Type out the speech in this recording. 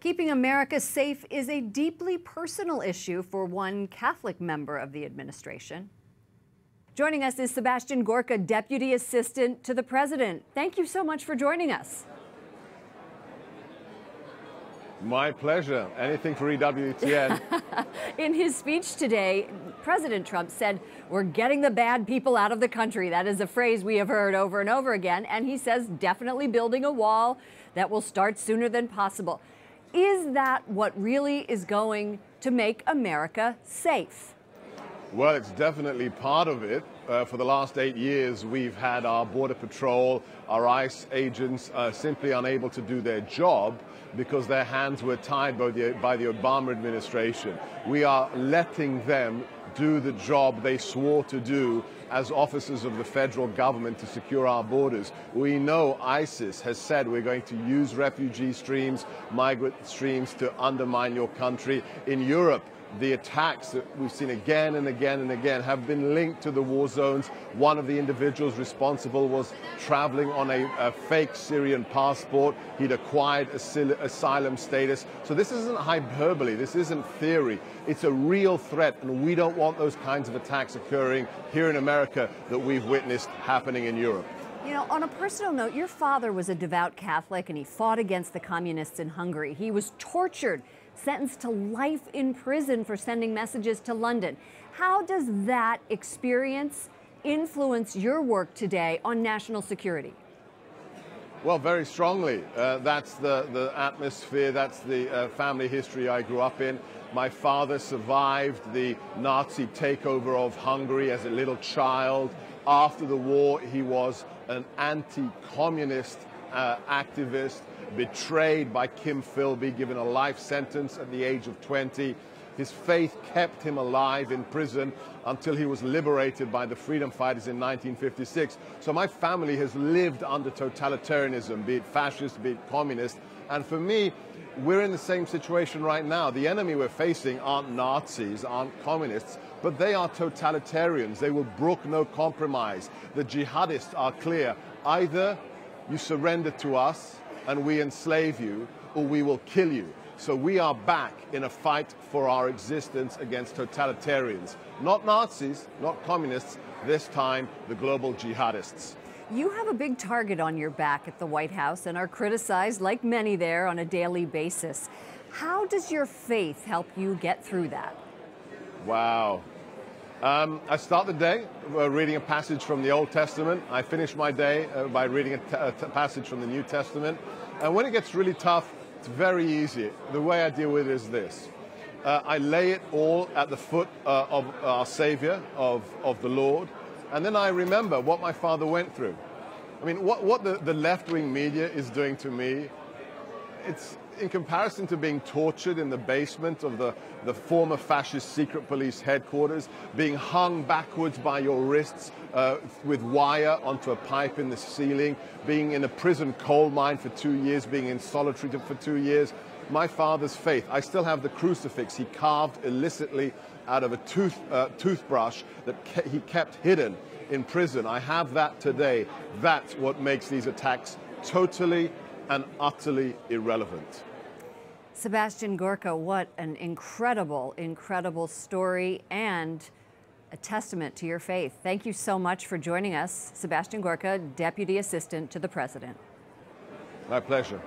Keeping America safe is a deeply personal issue for one Catholic member of the administration. Joining us is Sebastian Gorka, Deputy Assistant to the President. Thank you so much for joining us. My pleasure. Anything for EWTN. In his speech today, President Trump said, "We're getting the bad people out of the country." That is a phrase we have heard over and over again. And he says definitely building a wall that will start sooner than possible. Is that what really is going to make America safe? Well, it's definitely part of it. For the last 8 years, we've had our Border Patrol, our ICE agents simply unable to do their job because their hands were tied by the Obama administration. We are letting them do the job they swore to do as officers of the federal government to secure our borders. We know ISIS has said we're going to use refugee streams, migrant streams to undermine your country. In Europe, the attacks that we've seen again and again and again have been linked to the war zones. One of the individuals responsible was traveling on a fake Syrian passport. He'd acquired asylum status. So this isn't hyperbole. This isn't theory. It's a real threat, and we don't want those kinds of attacks occurring here in America that we've witnessed happening in Europe. You know, on a personal note, your father was a devout Catholic, and he fought against the communists in Hungary. He was tortured, sentenced to life in prison for sending messages to London. How does that experience influence your work today on national security? Well, very strongly. That's the atmosphere, that's the family history I grew up in. My father survived the Nazi takeover of Hungary as a little child. After the war, he was an anti-communist activist, betrayed by Kim Philby, given a life sentence at the age of 20. His faith kept him alive in prison until he was liberated by the freedom fighters in 1956. So my family has lived under totalitarianism, be it fascist, be it communist. And for me, we're in the same situation right now. The enemy we're facing aren't Nazis, aren't communists, but they are totalitarians. They will brook no compromise. The jihadists are clear. Either you surrender to us and we enslave you, or we will kill you. So we are back in a fight for our existence against totalitarians. Not Nazis, not communists, this time the global jihadists. You have a big target on your back at the White House and are criticized, like many there, on a daily basis. How does your faith help you get through that? Wow. I start the day reading a passage from the Old Testament. I finish my day by reading a passage from the New Testament. And when it gets really tough, it's very easy. The way I deal with it is this. I lay it all at the foot of our Savior, of the Lord. And then I remember what my father went through. I mean, what the left-wing media is doing to me, it's in comparison to being tortured in the basement of the former fascist secret police headquarters, being hung backwards by your wrists with wire onto a pipe in the ceiling, being in a prison coal mine for 2 years, being in solitary for 2 years. My father's faith, I still have the crucifix he carved illicitly out of a toothbrush that he kept hidden in prison. I have that today. That's what makes these attacks totally and utterly irrelevant. Sebastian Gorka, what an incredible, incredible story and a testament to your faith. Thank you so much for joining us. Sebastian Gorka, Deputy Assistant to the President. My pleasure.